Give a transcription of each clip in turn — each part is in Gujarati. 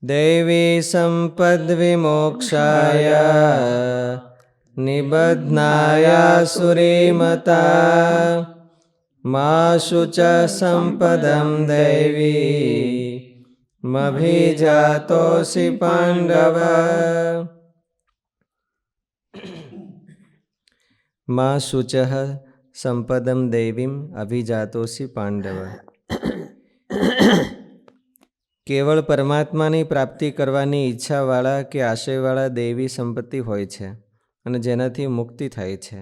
दैवी सम्पद्विमोक्षाय निबध्नायासुरीमता मा शुच सम्पदं दैवी मभिजातोऽसि पाण्डव। मा शुचः सम्पदं दैवीम अभिजातोऽसि पांडव। કેવળ પરમાત્માની પ્રાપ્તિ કરવાની ઈચ્છાવાળા કે આશયવાળા દૈવી સંપત્તિ હોય છે અને જેનાથી મુક્તિ થાય છે,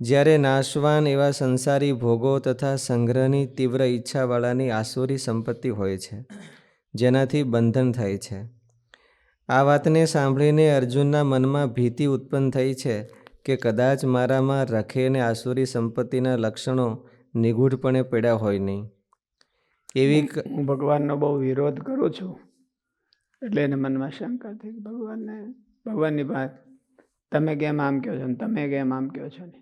જ્યારે નાશવાન એવા સંસારી ભોગો તથા સંગ્રહની તીવ્ર ઈચ્છાવાળાની આસુરી સંપત્તિ હોય છે, જેનાથી બંધન થાય છે. આ વાતને સાંભળીને અર્જુનના મનમાં ભીતિ ઉત્પન્ન થઈ છે કે કદાચ મારામાં રખે અને આસુરી સંપત્તિના લક્ષણો નિગૂઢપણે પડ્યા હોય નહીં. એવી હું ભગવાનનો બહુ વિરોધ કરું છું, એટલે એને મનમાં શંકા થઈ. ભગવાનની વાત તમે કેમ આમ કહો છો ને તમે કેમ આમ કહો છો ને,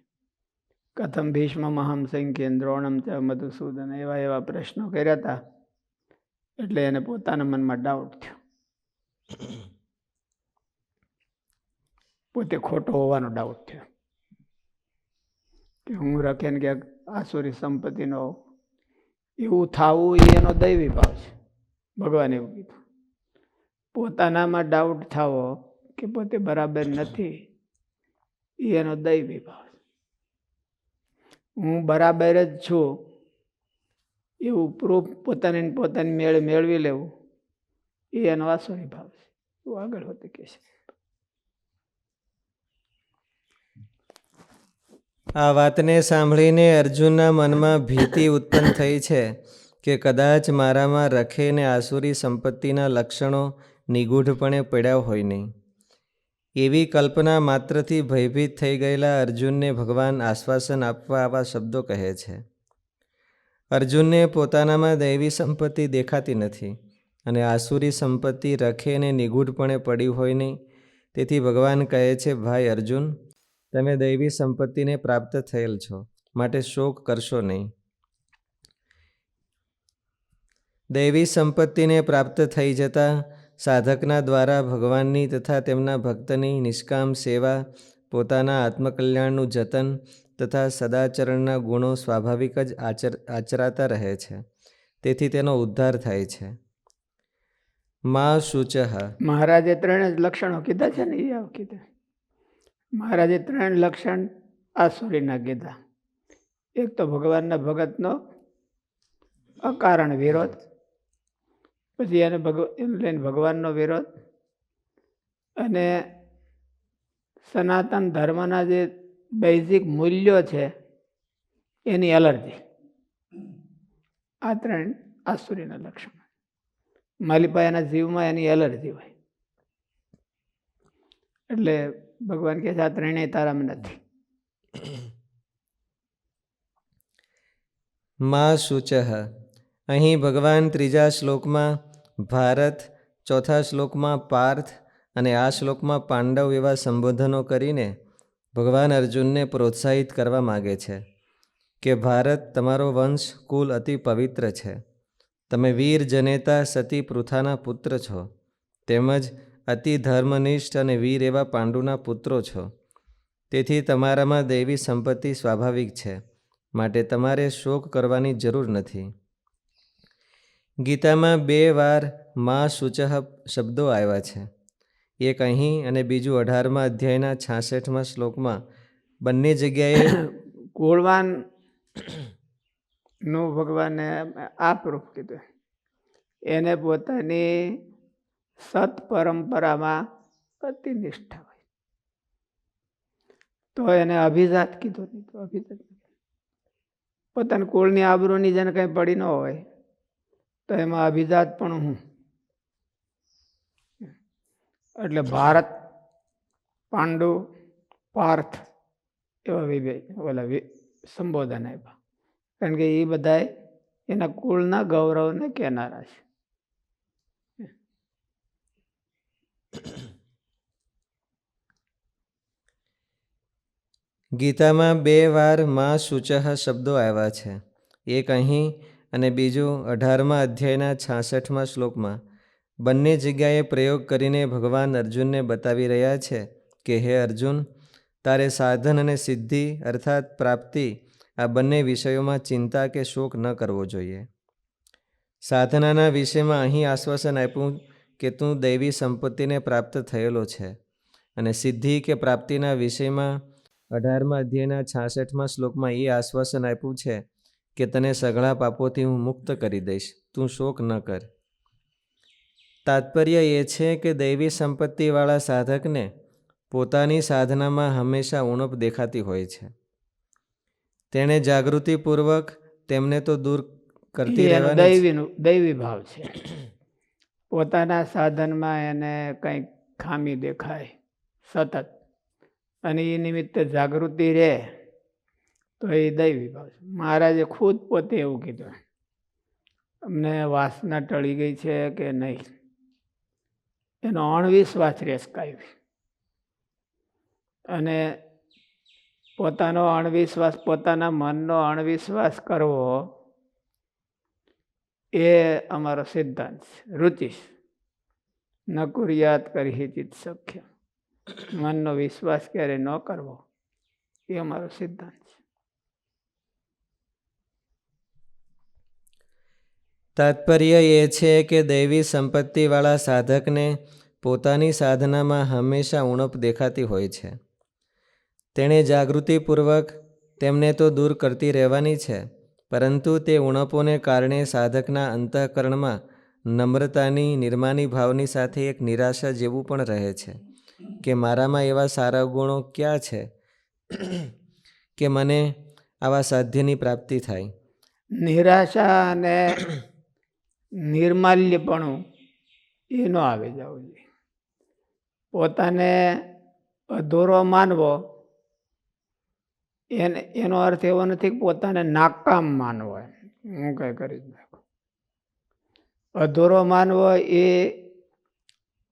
કથમ ભીષ્મ મહમ સંખ્યેન દ્રોણમ ચ મધુસૂદન, એવા એવા પ્રશ્નો કર્યા હતા. એટલે એને પોતાના મનમાં ડાઉટ થયો, પોતે ખોટો હોવાનો ડાઉટ થયો કે હું રખે ને ક્યાંક આસુરી સંપત્તિનો એવું થવું એ એનો દૈવી ભાવ છે. ભગવાન એવું કીધું, પોતાનામાં ડાઉટ થવો કે પોતે બરાબર નથી એ એનો દૈવી ભાવ છે. હું બરાબર જ છું એવું પ્રૂફ પોતાની મેળ મેળવી લેવું એ એનો આસુરી ભાવ છે. એવું આગળ હોતે કહે છે. આ વાતને સાંભળીને અર્જુનના મનમાં ભીતિ ઉત્પન્ન થઈ છે કે કદાચ મારામાં રખે ને આસુરી સંપત્તિના લક્ષણો નિગૂઢપણે પડ્યા હોય નહીં. એવી કલ્પના માત્રથી ભયભીત થઈ ગયેલા અર્જુનને ભગવાન આશ્વાસન આપવા આવા શબ્દો કહે છે. અર્જુનને પોતાનામાં દૈવી સંપત્તિ દેખાતી નથી અને આસુરી સંપત્તિ રખે ને નિગૂઢપણે પડી હોય નહીં. તેથી ભગવાન કહે છે, ભાઈ અર્જુન, તમે દૈવી સંપત્તિને પ્રાપ્ત થયેલ છો, માટે શોક કરશો નહીં. દૈવી સંપત્તિને પ્રાપ્ત થઈ જતાં સાધકના દ્વારા ભગવાનની તથા તેમના ભક્તની નિષ્કામ સેવા, પોતાના આત્મકલ્યાણનું જતન તથા સદાચરણના ગુણો સ્વાભાવિક જ આચરાતા રહે છે. તેથી તેનો ઉદ્ધાર થાય છે. મા શુચઃ, મહારાજે ત્રણે જ લક્ષણો કીધા છે ને, એ કીધા. મહારાજે ત્રણ લક્ષણ આસુરીના કીધા. એક તો ભગવાનના ભગતનો અકારણ વિરોધ, પછી એને લઈને ભગવાનનો વિરોધ, અને સનાતન ધર્મના જે બેઝિક મૂલ્યો છે એની એલર્જી. આ ત્રણ આસુરીના લક્ષણ. માલિપાયાના જીવમાં એની એલર્જી હોય એટલે ભગવાન કહે છે આ ત્રણેય તારામાં નથી. મા શુચઃ, અહીં ભગવાન ત્રીજા શ્લોકમાં ભારત, ચોથા શ્લોકમાં પાર્થ અને આ શ્લોકમાં પાંડવ એવા સંબોધનો કરીને ભગવાન અર્જુનને પ્રોત્સાહિત કરવા માગે છે કે ભારત, તમારો વંશ કુલ અતિ પવિત્ર છે. તમે વીર જનેતા સતી પૃથાના પુત્ર છો, તેમજ અતિ ધર્મનિષ્ઠ અને વીર એવા પાંડુના પુત્રો છો. તેથી તમારામાં દૈવી સંપત્તિ સ્વાભાવિક છે, માટે તમારે શોક કરવાની જરૂર નથી. ગીતામાં 2 વાર મા શુચઃ શબ્દો આવ્યા છે. એક અહીં અને બીજું 18મા અધ્યાયના 66મા શ્લોકમાં. બંને જગ્યાએ કુળવાન નું ભગવાને આ પ્રૂફ કીધું. એને પોતાની સત પરંપરામાં અતિ નિષ્ઠા હોય તો એને અભિજાત કીધું નહીં. તો અભિજાત પોતાના કુળની આબરૂની જેને કંઈ પડી ન હોય તો એમાં અભિજાત પણ હું. એટલે ભારત, પાંડુ, પાર્થ એવા સંબોધન આપ્યા, કારણ કે એ બધા એના કુળના ગૌરવને કહેનારા છે. ગીતામાં 2 વાર મા શુચઃ શબ્દો આવ્યા છે. એક અહીં અને બીજું 18મા અધ્યાયના 66મા શ્લોકમાં. બંને જગ્યાએ પ્રયોગ કરીને ભગવાન અર્જુનને બતાવી રહ્યા છે કે હે અર્જુન, તારે સાધન અને સિદ્ધિ અર્થાત પ્રાપ્તિ આ બંને વિષયોમાં ચિંતા કે શોક ન કરવો જોઈએ. સાધનાના વિષયમાં અહીં આશ્વાસન આપ્યું કે તું દૈવી સંપત્તિને પ્રાપ્ત થયેલો છે, અને સિદ્ધિ કે પ્રાપ્તિના વિષયમાં 18મા અધ્યાયના 66મા શ્લોકમાં એ આશ્વાસન આપ્યું છે કે તને સઘળા પાપોથી હું મુક્ત કરી દઈશ, તું શોક ન કર. તાત્પર્ય એ છે કે દૈવી સંપત્તિવાળા સાધકને પોતાની સાધનામાં હંમેશા ઉણપ દેખાતી હોય છે. તેણે જાગૃતિપૂર્વક તેમને તો દૂર કરતી રહેવાની દૈવી ભાવ છે. પોતાના સાધનમાં એને કંઈક ખામી દેખાય સતત, અને એ નિમિત્તે જાગૃતિ રહે તો એ દૈવી ભાવ છે. મહારાજે ખુદ પોતે એવું કીધું, અમને વાસના ટળી ગઈ છે કે નહીં, એનો અણવિશ્વાસ રેસકાય. અને પોતાનો અણવિશ્વાસ, પોતાના મનનો અણવિશ્વાસ કરવો એ અમારો સિદ્ધાંત છે. રુચિ ન કુર્યાત કરી ચિત સખ્ય, મનનો વિશ્વાસ ક્યારે ન કરવો એ અમારો સિદ્ધાંત છે. તાત્પર્ય એ છે કે દૈવી સંપત્તિવાળા સાધકને પોતાની સાધનામાં હંમેશા ઉણપ દેખાતી હોય છે. તેણે જાગૃતિપૂર્વક તેમને તો દૂર કરતી રહેવાની છે, પરંતુ તે ઉણપોને કારણે સાધકના અંતઃકરણમાં નમ્રતાની, નિર્માની ભાવની સાથે એક નિરાશા જેવું પણ રહે છે કે મારામાં એવા સારા ગુણો ક્યાં છે કે મને આવા સાધ્યની પ્રાપ્તિ થાય. નિરાશા અને નિર્માલ્યપણું એ ન આવી જવું જોઈએ. પોતાને અધૂરો માનવો એનો અર્થ એવો નથી કે પોતાને નાકામ માનવો, હું કઈ કરી જ નાખું. અધૂરો માનવો એ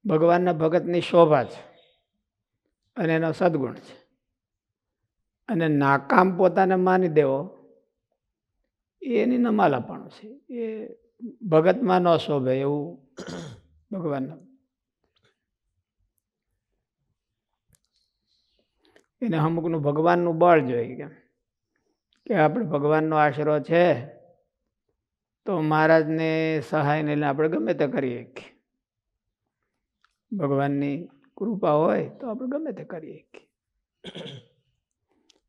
ભગવાનના ભગતની શોભા છે અને એનો સદગુણ છે. અને નાકામ પોતાને માની દેવો એની નમાલાપણું છે. એ ભગતમાં ન શોભે એવું ભગવાનના. એને અમુકનું ભગવાનનું બળ જોઈએ કે આપણે ભગવાનનો આશરો છે તો મહારાજને સહાયને લઈને આપણે ગમે તે કરીએ. ભગવાનની કૃપા હોય તો આપણે ગમે તે કરીએ.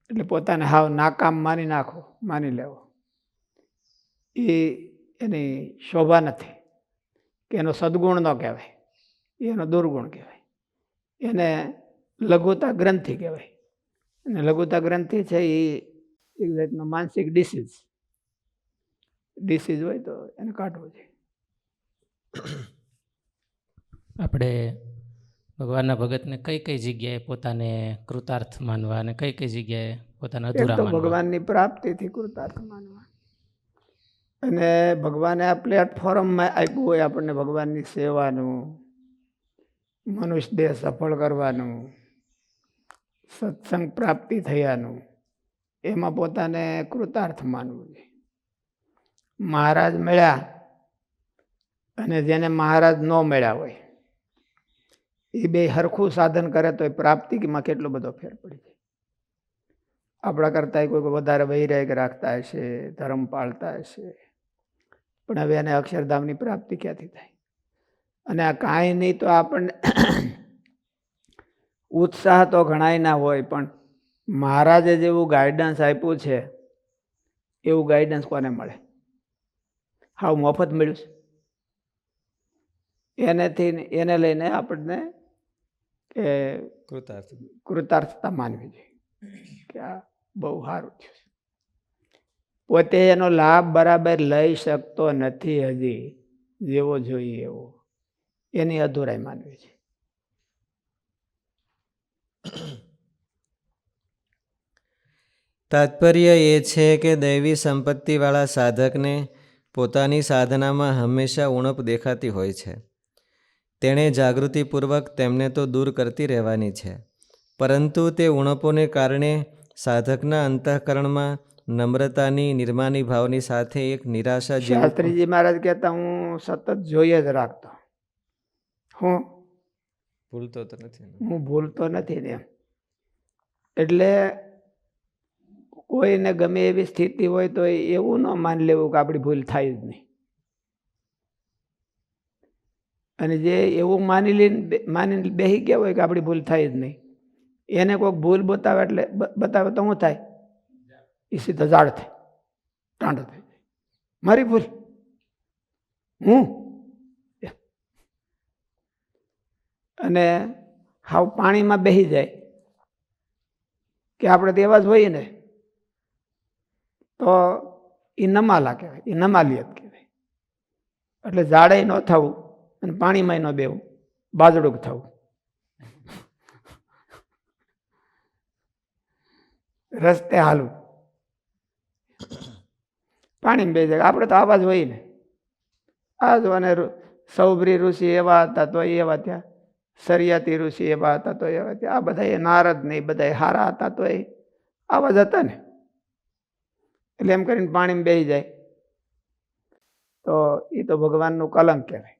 એટલે પોતાને હાવ નાકામ માની લેવો એ એની શોભા નથી, કે એનો સદગુણ ન કહેવાય, એનો દુર્ગુણ કહેવાય. એને લઘુતા ગ્રંથિ કહેવાય. અને લઘુતા ગ્રંથિ છે એ એક જાતનો માનસિક ડિસીઝ હોય તો એને કાઢવો જોઈએ. આપણે ભગવાનના ભગતને કઈ કઈ જગ્યાએ પોતાને કૃતાર્થ માનવા અને કઈ કઈ જગ્યાએ પોતાના અધૂરા માનવા? ભગવાનની પ્રાપ્તિથી કૃતાર્થ માનવા. અને ભગવાને આ પ્લેટફોર્મમાં આપ્યું હોય આપણને ભગવાનની સેવાનું, મનુષ્ય દેહ સફળ કરવાનું, સત્સંગ પ્રાપ્તિ થયાનું, એમાં પોતાને કૃતાર્થ માનવું છે. મહારાજ મળ્યા અને જેને મહારાજ ન મળ્યા હોય એ બે હરખું સાધન કરે તો એ પ્રાપ્તિમાં કેટલો બધો ફેર પડી જાય. આપણા કરતા કોઈ વધારે વૈરાગ રાખતા હશે, ધર્મ પાળતા હશે, પણ હવે એને અક્ષરધામની પ્રાપ્તિ ક્યાંથી થાય? અને આ કાંઈ નહીં તો આપણને ઉત્સાહ તો ઘણાય ના હોય, પણ મહારાજે જેવું ગાઈડન્સ આપ્યું છે એવું ગાઈડન્સ કોને મળે? હાવ મફત મળ્યું છે. એને લઈને આપણને કૃતાર્થતા માનવી જોઈએ કે આ બહુ સારું છે. પોતે એનો લાભ બરાબર લઈ શકતો નથી હજી જેવો જોઈએ એવો, એની અધૂરાઈ માનવી છે. તાત્પર્ય એ છે કે દૈવી સંપત્તિવાળા સાધકને પોતાની સાધનામાં હંમેશા ઉણપ દેખાતી હોય છે. તેણે જાગૃતિપૂર્વક તેમને તો દૂર કરતી રહેવાની છે, પરંતુ તે ઉણપોને કારણે સાધકના અંતઃકરણમાં નમ્રતાની, નિર્માની ભાવની સાથે એક નિરાશા જેવું. શાસ્ત્રીજી મહારાજ કહેતા હું સતત જોઈએ જ રાખતો, હું ભૂલતો તો નથી ને. હું ભૂલતો નથી ને એમ. એટલે કોઈને ગમે એવી સ્થિતિ હોય તો એવું ન માની લેવું કે આપણી ભૂલ થાય જ નહીં. અને જે એવું માની બેસી ગયા હોય કે આપણી ભૂલ થાય જ નહીં, એને કોઈક ભૂલ બતાવે એટલે બતાવે તો શું થાય? એ સીધા ઝાડ થાય, ટાંડો થઈ જાય. મારી ભૂલ, હું. અને હાવ પાણીમાં બેસી જાય કે આપણે તો એવા જ હોઈએ ને, તો એ નમાલા કહેવાય, એ નમાલિયત કહેવાય. એટલે ઝાડે ન થવું અને પાણીમાં ન બેવું, બાજડું થવું. રસ્તે હાલવું, પાણી બે જાય. આપણે તો આવા જ હોય ને. આ જો અને સૌભરી ઋષિ એવા હતા તો એવા થયા, સરિયાતી ઋષિ એવા હતા તો એવા થયા. આ બધા નારદ ને બધા હારા હતા તો આવા જ હતા ને. એટલે એમ કરીને પાણીમાં બેસી જાય તો એ તો ભગવાનનું કલંક કહેવાય.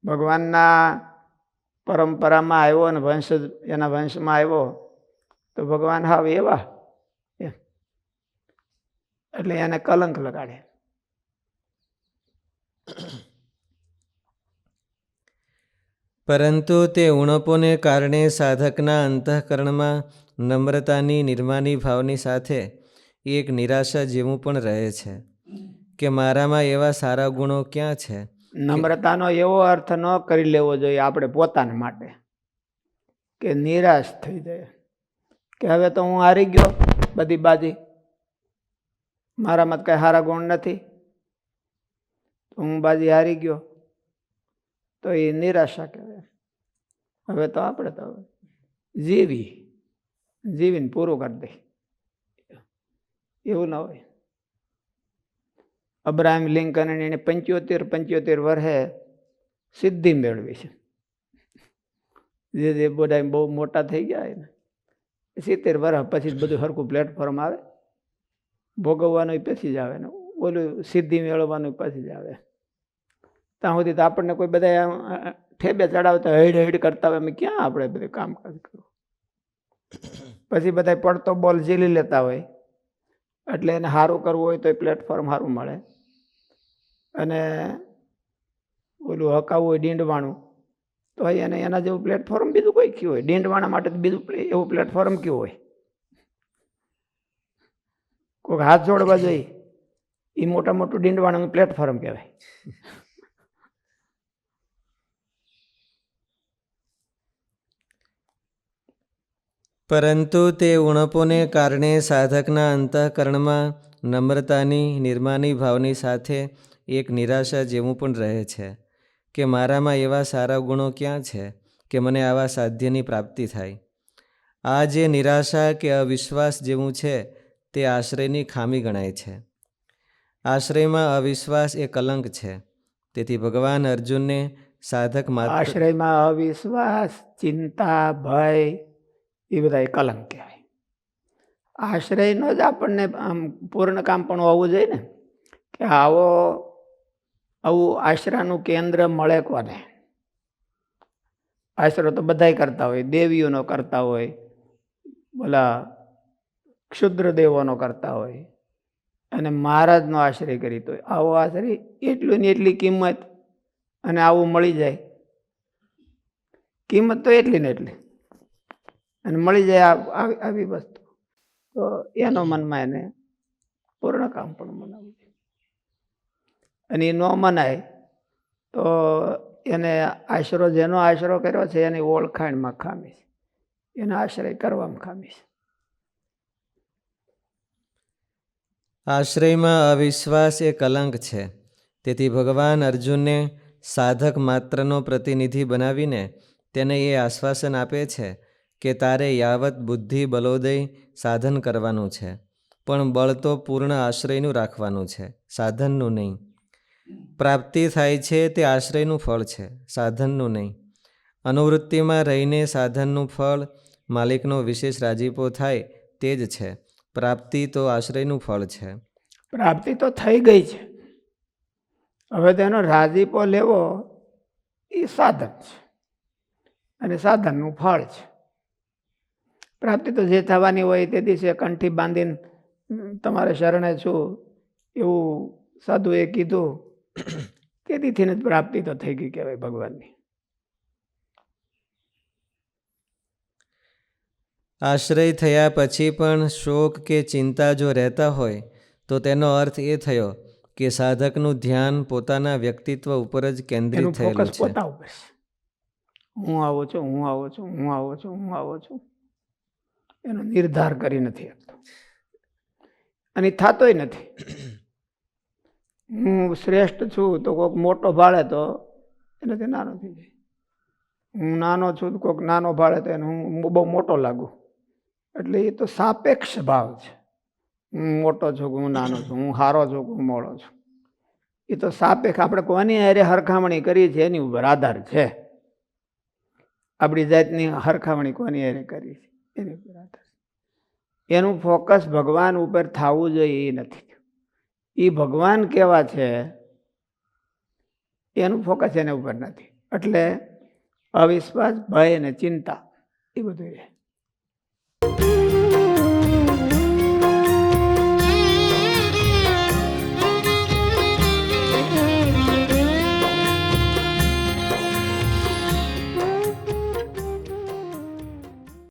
ભગવાનના પરંપરામાં આવ્યો અને એના વંશમાં આવ્યો તો ભગવાન હાવ એવા, એટલે એને કલંક લગાડે. પરંતુ તે ઉણપોને કારણે સાધકના અંતઃકરણમાં નમ્રતાની નિર્માની ભાવની સાથે એક નિરાશા જેવું પણ રહે છે કે મારામાં એવા સારા ગુણો ક્યાં છે. નમ્રતાનો એવો અર્થ ન કરી લેવો જોઈએ આપણે પોતાના માટે કે નિરાશ થઈ જાય કે હવે તો હું હારી ગયો બધી બાજી, મારામાં કઈ સારા ગુણ નથી, હું બાજી હારી ગયો, તો એ નિરાશા કહેવાય. હવે તો આપણે તો જીવીને પૂરું કરી દે, એવું ના હોય. અબ્રાહમ લિંકન એને 75 વર્ષે સિદ્ધિ મેળવી છે. જે બધા બહુ મોટા થઈ ગયા ને 70 વર્ષ પછી બધું સરખું પ્લેટફોર્મ આવે, ભોગવવાનું પછી જ આવે ને ઓલું સિદ્ધિ મેળવવાનું પછી જ આવે. ત્યાં સુધી તો આપણને કોઈ બધા ઠેબે ચડાવતા હેડ કરતા હોય, અમે ક્યાં આપણે બધું કામકાજ કરવું. પછી બધા પડતો બોલ ઝીલી લેતા હોય, એટલે એને સારું કરવું હોય તો એ પ્લેટફોર્મ સારું મળે. અને ઓલું હકાવવું હોય ડીંડવાણું તો એને એના જેવું પ્લેટફોર્મ બીજું કોઈ કયું હોય. ડીંડવાણા માટે બીજું એવું પ્લેટફોર્મ કયું હોય? કોઈક હાથ જોડવા જોઈએ, એ મોટા મોટું ડીંડવાણાનું પ્લેટફોર્મ કહેવાય. પરંતુ તે ઉણપોને કારણે સાધકના અંતઃકરણમાં નમ્રતાની નિર્માની ભાવની સાથે એક નિરાશા જેવું પણ રહે છે કે મારામાં એવા સારા ગુણો ક્યાં છે કે મને આવા સાધ્યની પ્રાપ્તિ થાય. આ જે નિરાશા કે અવિશ્વાસ જેવું છે તે આશ્રયની ખામી ગણાય છે. આશ્રયમાં અવિશ્વાસ એ કલંક છે. તેથી ભગવાન અર્જુનને સાધક માત્ર આશ્રયમાં અવિશ્વાસ, ચિંતા, ભય એ બધા કલંક કહેવાય. આશ્રયનો જ આપણને પૂર્ણ કામ પણ હોવું જોઈએ ને, કે આવું આશરાનું કેન્દ્ર મળે કોને? આશરો તો બધાય કરતા હોય, દેવીઓનો કરતા હોય, બોલા ક્ષુદ્ર દેવોનો કરતા હોય, અને મહારાજનો આશ્રય કરીતો હોય. આવો આશ્રય એટલું ને એટલી કિંમત, અને આવું મળી જાય, કિંમત તો એટલી ને એટલી, અને મળી જાય આવી વસ્તુ, તો એનો મનમાં એને પૂર્ણ કામ પણ મનાવવું જોઈએ. અને એ ન મનાય તો એને આશરો, જેનો આશરો કર્યો છે એની ઓળખાણમાં ખામી છે, એનો આશ્રય કરવામાં ખામી છે. આશ્રયમાં અવિશ્વાસ એ કલંક છે. તેથી ભગવાન અર્જુનને સાધક માત્રનો પ્રતિનિધિ બનાવીને તેને એ આશ્વાસન આપે છે કે તારે યાવત બુદ્ધિ બલોદય સાધન કરવાનું છે, પણ બળ તો પૂર્ણ આશ્રયનું રાખવાનું છે, સાધનનું નહીં. પ્રાપ્તિ થાય છે તે આશ્રયનું ફળ છે, સાધનનું નહીં. અનુવૃત્તિમાં રહીને સાધનનું ફળ, માલિકનો વિશેષ રાજીપો થાય તે જ છે. પ્રાપ્તિ તો આશ્રયનું ફળ છે. પ્રાપ્તિ તો થઈ ગઈ છે, હવે તેનો રાજીપો લેવો એ સાધન છે અને સાધનનું ફળ છે. પ્રાપ્તિ તો જે થવાની હોય તે દિવસે કંઠી બાંધીને તમારે શરણે છું એવું સાધુએ કીધું, તેથી જ પ્રાપ્તિ તો થઈ ગઈ કહેવાય ભગવાનની. આશ્રય થયા પછી પણ શોક કે ચિંતા જો રહેતા હોય તો તેનો અર્થ એ થયો કે સાધકનું ધ્યાન પોતાના વ્યક્તિત્વ ઉપર જ કેન્દ્રિત એનું થયેલું ફોકસ છે. પોતા ઉપર છે. હું આવો છું, હું આવો છું, હું આવો છું, હું આવો છું, એનો નિર્ધાર કરી નથી આપતો અને થતોય નથી. હું શ્રેષ્ઠ છું તો કોઈક મોટો ભાળે તો એનાથી નાનો થઈ જાય. હું નાનો છું તો કોઈક નાનો ભાળે તો એને હું બહુ મોટો લાગુ. એટલે એ તો સાપેક્ષ ભાવ છે. હું મોટો છું કે હું નાનો છું, હું હારો છું કે હું મોડો છું, એ તો સાપેક્ષ. આપણે કોની હારે હરખામણી કરી છે એની ઉપર આધાર છે. આપણી જાતની હરખામણી કોની હારે કરી છે એની ઉપર આધાર. એનું ફોકસ ભગવાન ઉપર થવું જોઈએ એ નથી. એ ભગવાન કેવા છે એનું ફોકસ એના ઉપર નથી. એટલે અવિશ્વાસ, ભય અને ચિંતા એ બધું રહે.